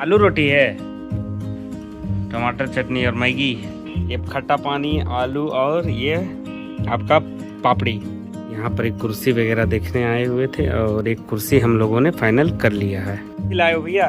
आलू रोटी है, टमाटर चटनी और मैगी, ये खट्टा पानी, आलू और ये आपका पापड़ी। यहाँ पर एक कुर्सी वगैरह देखने आए हुए थे और एक कुर्सी हम लोगों ने फाइनल कर लिया है। लाए हो भैया?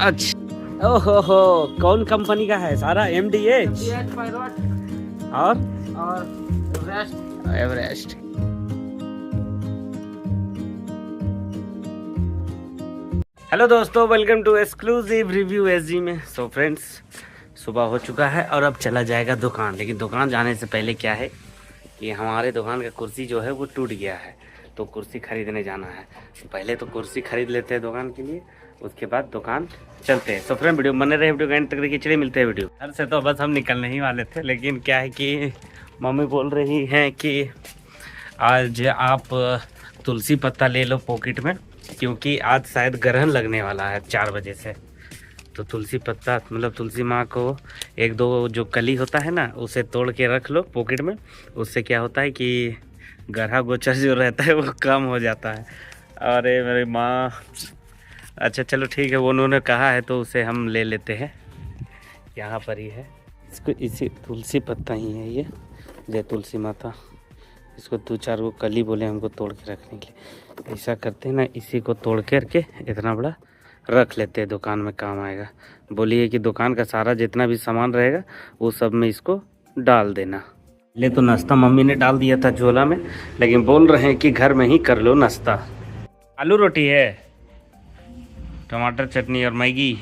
अच्छा, ओहो कौन कंपनी का है? सारा MDH और एवरेस्ट। हेलो दोस्तों, welcome to exclusive review SG में। सो फ्रेंड्स, सुबह हो चुका है और अब चला जाएगा दुकान। लेकिन दुकान जाने से पहले क्या है कि हमारे दुकान का कुर्सी जो है वो टूट गया है, तो कुर्सी खरीदने जाना है। तो पहले तो कुर्सी खरीद लेते हैं दुकान के लिए, उसके बाद दुकान चलते हैं। तो फ्रेंड वीडियो बने रहे, वीडियो एंड तक देखिए। चलिए मिलते हैं वीडियो। घर से तो बस हम निकलने ही वाले थे, लेकिन क्या है कि मम्मी बोल रही हैं कि आज आप तुलसी पत्ता ले लो पॉकेट में, क्योंकि आज शायद ग्रहण लगने वाला है 4 बजे से। तो तुलसी पत्ता मतलब तुलसी माँ को एक दो जो कली होता है ना, उसे तोड़ के रख लो पॉकेट में। उससे क्या होता है कि ग्रह गोचर जो रहता है वो कम हो जाता है। अरे मेरी माँ, अच्छा चलो ठीक है, वो उन्होंने कहा है तो उसे हम ले लेते हैं। यहाँ पर ही है, इसको इसी तुलसी पत्ता ही है ये, जय तुलसी माता। इसको 2-4 वो कली बोले हमको तोड़ के रखने के लिए। ऐसा करते हैं ना, इसी को तोड़ करके इतना बड़ा रख लेते हैं, दुकान में काम आएगा। बोलिए कि दुकान का सारा जितना भी सामान रहेगा वो सब में इसको डाल देना। ले तो नाश्ता मम्मी ने डाल दिया था झोला में, लेकिन बोल रहे हैं कि घर में ही कर लो नाश्ता। आलू रोटी है, टमाटर चटनी और मैगी।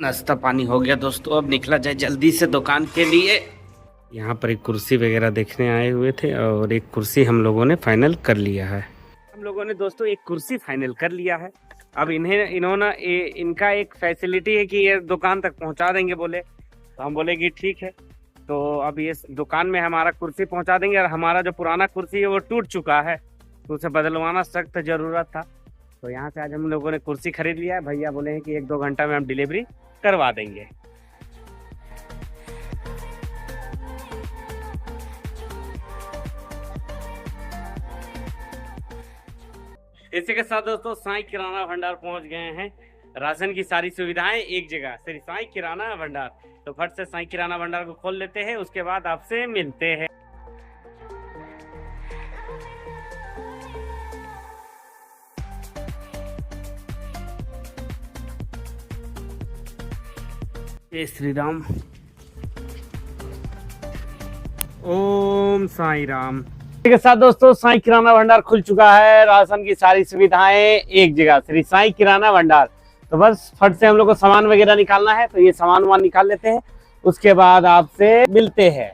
नाश्ता पानी हो गया दोस्तों, अब निकला जाए जल्दी से दुकान के लिए। यहाँ पर एक कुर्सी वगैरह देखने आए हुए थे और एक कुर्सी हम लोगों ने फाइनल कर लिया है। हम लोगों ने दोस्तों एक कुर्सी फाइनल कर लिया है। अब इन्होंने इनका एक फैसिलिटी है कि ये दुकान तक पहुंचा देंगे बोले, तो हम बोले कि ठीक है। तो अब ये दुकान में हमारा कुर्सी पहुंचा देंगे, और हमारा जो पुराना कुर्सी है वो टूट चुका है, तो उसे बदलवाना सख्त जरूरत था। तो यहाँ से आज हम लोगों ने कुर्सी खरीद लिया है। भैया बोले हैं कि 1-2 घंटा में हम डिलीवरी करवा देंगे। इसी के साथ दोस्तों साईं किराना भंडार पहुंच गए हैं। राशन की सारी सुविधाएं एक जगह, श्री साईं किराना भंडार। तो फट से साईं किराना भंडार को खोल लेते हैं, उसके बाद आपसे मिलते हैं। जय श्री राम, ओम साईं राम। के साथ दोस्तों साईं किराना भंडार खुल चुका है। राशन की सारी सुविधाएं एक जगह, श्री साईं किराना भंडार। तो बस फट से हम लोग को सामान वगैरह निकालना है, तो ये सामान वामान निकाल लेते हैं, उसके बाद आपसे मिलते हैं।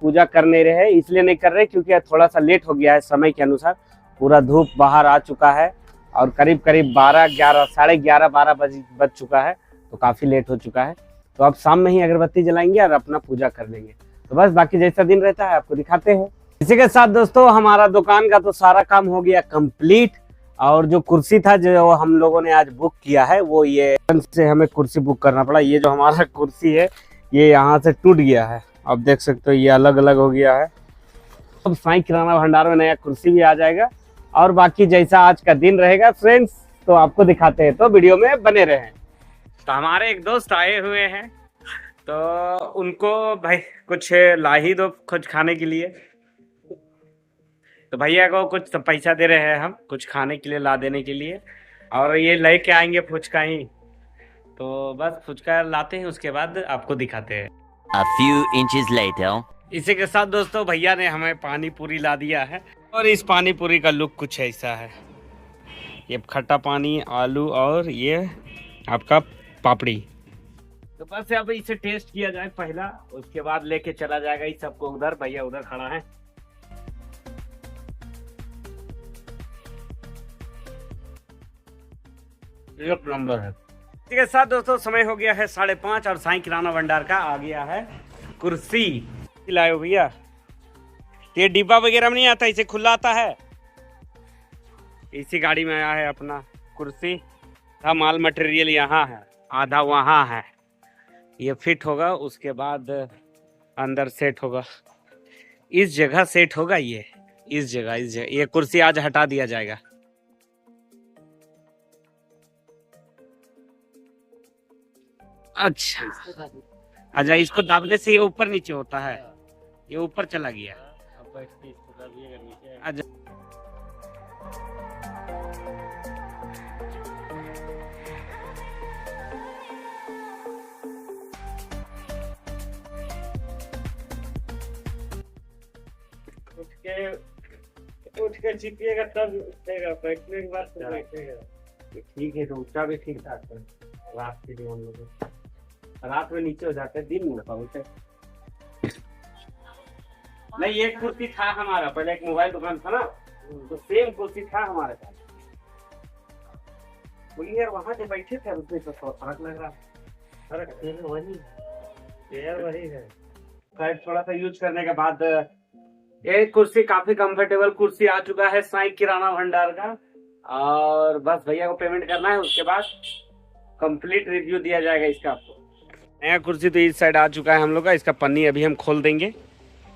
पूजा कर नहीं रहे, इसलिए नहीं कर रहे क्योंकि थोड़ा सा लेट हो गया है समय के अनुसार। पूरा धूप बाहर आ चुका है और करीब 12, साढ़े 11-12 बज चुका है, तो काफी लेट हो चुका है। तो अब शाम में ही अगरबत्ती जलाएंगे और अपना पूजा कर लेंगे। तो बस बाकी जैसा दिन रहता है आपको दिखाते हैं। इसी के साथ दोस्तों हमारा दुकान का तो सारा काम हो गया कंप्लीट, और जो कुर्सी था जो हम लोगों ने आज बुक किया है, वो ये से हमें कुर्सी बुक करना पड़ा। ये जो हमारा कुर्सी है ये यहाँ से टूट गया है, आप देख सकते हो, ये अलग अलग हो गया है। अब साईं किराना भंडार में नया कुर्सी भी आ जाएगा, और बाकी जैसा आज का दिन रहेगा फ्रेंड्स तो आपको दिखाते हैं, तो वीडियो में बने रहें। तो हमारे एक दोस्त आए हुए हैं, तो उनको भाई कुछ ला ही दो कुछ खाने के लिए। तो भैया को कुछ पैसा दे रहे हैं हम कुछ खाने के लिए ला देने के लिए, और ये लेके आएंगे फुचका ही। तो बस फुचका लाते हैं, उसके बाद आपको दिखाते हैं। A few inches later. इसी के साथ दोस्तों भैया ने हमें पानी पूरी ला दिया है, और इस पानी पूरी का लुक कुछ ऐसा है। ये खट्टा पानी, आलू और ये आपका पापड़ी। तो बस अब इसे टेस्ट किया जाए पहला, उसके बाद लेके चला जाएगा इस सबको उधर। भैया उधर खड़ा है। एक नंबर है। ठीक है साथ दोस्तों, समय हो गया है 5:30 और साईं किराना भंडार का आ गया है कुर्सी। लाए भैया, ये डिब्बा वगैरह में नहीं आता, इसे खुला आता है। इसी गाड़ी में आया है अपना कुर्सी था। माल मटेरियल यहाँ है, आधा वहाँ है। ये फिट होगा, उसके बाद अंदर सेट होगा। इस जगह सेट होगा ये, इस जगह ये कुर्सी आज हटा दिया जाएगा। अच्छा अच्छा, इसको दाबने से ये ऊपर नीचे होता है, ये ऊपर चला गया। अच्छा उठ के चिपिएगा तब उठेगा, बैठने के बाद तो बैठेगा। ठीक है, तो उठा भी ठीक ठाक है। रात के लिए हम लोग रात में नीचे हो जाते हैं, दिन में पहुंचे नहीं। एक कुर्सी था हमारा, पहले एक मोबाइल दुकान था ना, तो सेम कुर्सी था हमारे पास। बोलिए यार, वहां से बैठे थे, उसमें तो फर्क लग रहा। फर्क वही है। थोड़ा सा यूज करने के बाद ये कुर्सी काफी कंफर्टेबल कुर्सी आ चुका है साईं किराना भंडार का। और बस भैया को पेमेंट करना है, उसके बाद कंप्लीट रिव्यू दिया जाएगा इसका आपको। नया कुर्सी तो इस साइड आ चुका है हम लोग का, इसका पन्नी अभी हम खोल देंगे।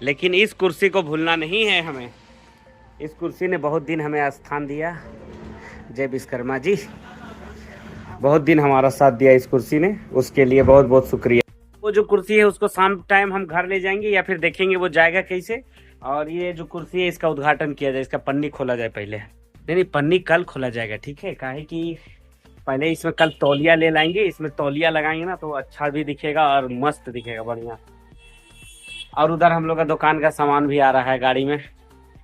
लेकिन इस कुर्सी को भूलना नहीं है हमें। इस कुर्सी ने बहुत दिन हमें स्थान दिया। जय विश्वकर्मा जी, बहुत दिन हमारा साथ दिया इस कुर्सी ने, उसके लिए बहुत बहुत शुक्रिया। वो जो कुर्सी है उसको शाम टाइम हम घर ले जाएंगे या फिर देखेंगे वो जाएगा कैसे। और ये जो कुर्सी है इसका उद्घाटन किया जाए, इसका पन्नी खोला जाए पहले। नहीं, पन्नी कल खोला जाएगा, ठीक है। काहे कि पहले इसमें कल तौलिया ले लाएंगे, इसमें तौलिया लगाएंगे ना तो अच्छा भी दिखेगा और मस्त दिखेगा, बढ़िया। और उधर हम लोग का दुकान का सामान भी आ रहा है गाड़ी में।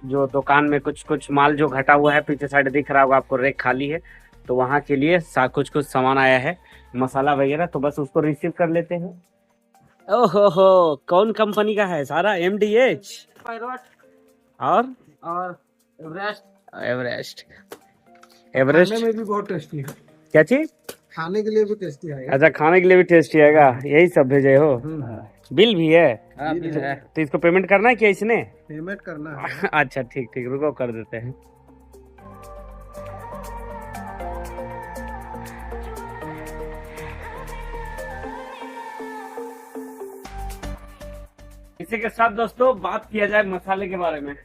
जो दुकान में कुछ माल जो घटा हुआ है, पीछे साइड दिख रहा होगा आपको, रेक खाली है, तो वहाँ के लिए कुछ सामान आया है, मसाला वगैरह। तो बस उसको रिसीव कर लेते हैं। ओहो, कौन कंपनी का है? सारा MDH और एवरेस्ट खाने में भी बहुत टेस्टी है। क्या चीज? खाने के लिए भी टेस्टी है। अच्छा, खाने के लिए भी टेस्टी आएगा, यही सब भेजे हो। बिल भी है? बिल है। तो इसको पेमेंट करना है क्या इसने? पेमेंट करना है। अच्छा ठीक ठीक, रुको कर देते हैं। इसी के साथ दोस्तों बात किया जाए मसाले के बारे में।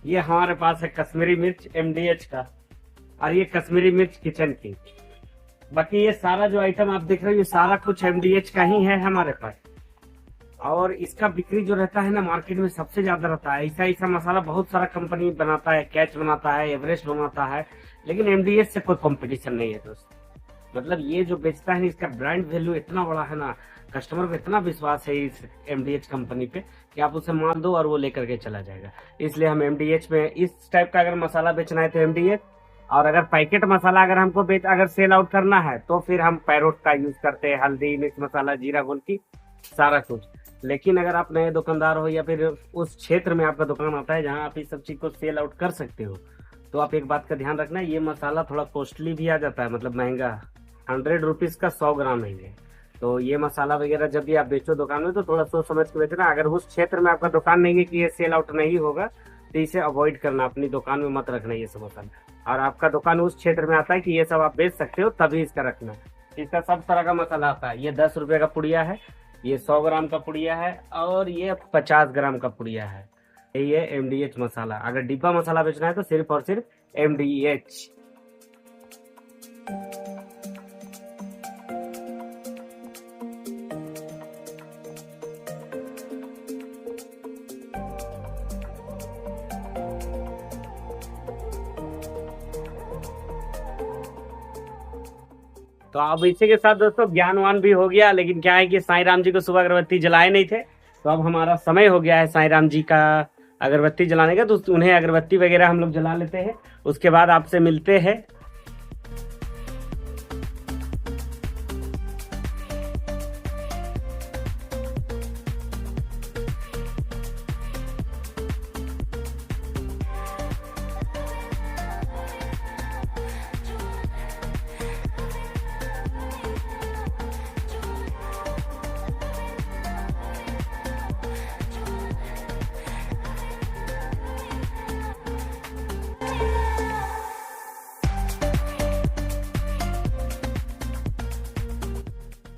ये हमारे पास है कश्मीरी मिर्च MDH का, और ये कश्मीरी मिर्च किचन की। बाकी ये सारा जो आइटम आप देख रहे हो, ये सारा कुछ MDH का ही है हमारे पास। और इसका बिक्री जो रहता है ना मार्केट में सबसे ज्यादा रहता है। ऐसा मसाला बहुत सारा कंपनी बनाता है, कैच बनाता है, एवरेस्ट बनाता है, लेकिन MDH से कोई कंपटीशन नहीं है दोस्त। मतलब ये जो बेचता है इसका ब्रांड वैल्यू इतना बड़ा है ना, कस्टमर को इतना विश्वास है इस MDH कंपनी पे कि आप उसे माल दो और वो लेकर के चला जाएगा। इसलिए हम MDH में इस टाइप का अगर मसाला बेचना है तो MDH, और अगर पैकेट मसाला अगर हमको अगर सेल आउट करना है तो फिर हम पैरोट का यूज करते हैं, हल्दी, मिर्च मसाला, जीरा गोलकी, सारा कुछ। लेकिन अगर आप नए दुकानदार हो या फिर उस क्षेत्र में आपका दुकान आता है जहाँ आप इस सब चीज को सेल आउट कर सकते हो, तो आप एक बात का ध्यान रखना, ये मसाला थोड़ा कॉस्टली भी आ जाता है, मतलब महंगा। 100 रुपीज का 100 ग्राम है ये। तो ये मसाला वगैरह जब भी आप बेचो दुकान में तो थोड़ा सोच समझ के बेचना। अगर उस क्षेत्र में आपका दुकान नहीं है कि ये सेल आउट नहीं होगा, तो इसे अवॉइड करना, अपनी दुकान में मत रखना ये सब मसाला। और आपका दुकान उस क्षेत्र में आता है कि ये सब आप बेच सकते हो, तभी इसका रखना। इसका सब तरह का मसाला आता है। ये 10 रुपए का पुड़िया है, ये 100 ग्राम का पुड़िया है, और ये 50 ग्राम का पुड़िया है। ये MDH मसाला। अगर डिब्बा मसाला बेचना है तो सिर्फ और सिर्फ MDH। तो अब इसी के साथ दोस्तों ज्ञानवान भी हो गया। लेकिन क्या है कि साईं राम जी को सुबह अगरबत्ती जलाए नहीं थे, तो अब हमारा समय हो गया है साईं राम जी का अगरबत्ती जलाने का। तो उन्हें अगरबत्ती वगैरह हम लोग जला लेते हैं, उसके बाद आपसे मिलते हैं।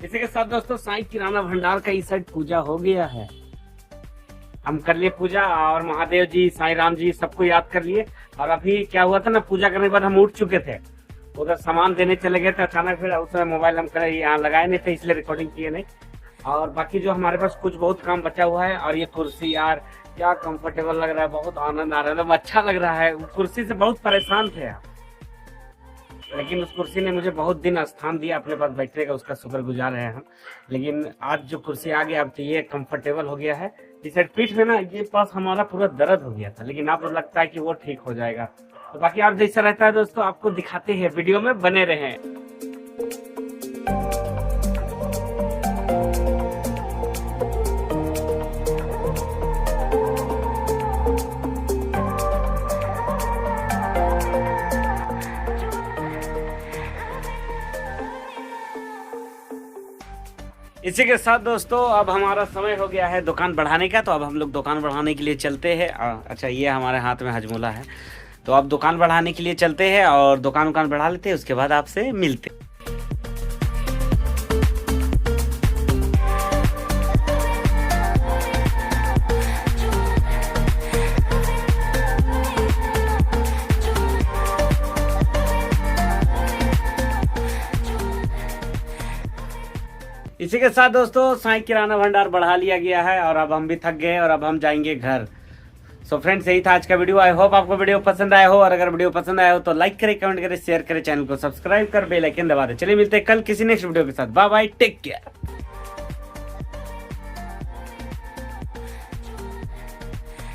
इसी के साथ दोस्तों साईं किराना भंडार का इस साइड पूजा हो गया है। हम कर लिए पूजा और महादेव जी, साईं राम जी सबको याद कर लिए। और अभी क्या हुआ था ना, पूजा करने के बाद हम उठ चुके थे, उधर सामान देने चले गए थे अचानक। फिर उस समय मोबाइल हम करे यहाँ लगाए नहीं थे, इसलिए रिकॉर्डिंग किए नहीं। और बाकी जो हमारे पास कुछ बहुत काम बचा हुआ है। और ये कुर्सी यार क्या कंफर्टेबल लग रहा है, बहुत आनंद आ रहा है, मतलब अच्छा लग रहा है। कुर्सी से बहुत परेशान थे यार, लेकिन उस कुर्सी ने मुझे बहुत दिन स्थान दिया अपने पास बैठने का, उसका शुक्रगुजार है हम। लेकिन आज जो कुर्सी आ गया, अब तो ये कंफर्टेबल हो गया है। इस साइड पीठ में ना ये पास हमारा पूरा दर्द हो गया था, लेकिन अब लगता है कि वो ठीक हो जाएगा। तो बाकी आप जैसा रहता है दोस्तों आपको दिखाते हैं, वीडियो में बने रहें। इसी के साथ दोस्तों अब हमारा समय हो गया है दुकान बढ़ाने का। तो अब हम लोग दुकान बढ़ाने के लिए चलते हैं। अच्छा ये हमारे हाथ में हजमोला है, तो अब दुकान बढ़ाने के लिए चलते हैं और दुकान बढ़ा लेते हैं, उसके बाद आपसे मिलते हैं। इसी के साथ दोस्तों साईं किराना भंडार बढ़ा लिया गया है और अब हम भी थक गए और अब हम जाएंगे घर। सो फ्रेंड्स यही था आज का वीडियो। आई होप आपको वीडियो पसंद आया हो, और अगर वीडियो पसंद आया हो तो लाइक करें, कमेंट करें, शेयर करें, चैनल को सब्सक्राइब कर बेल आइकन दबा दें। चलिए मिलते हैं कल किसी नेक्स्ट वीडियो के साथ। Bye bye, take care.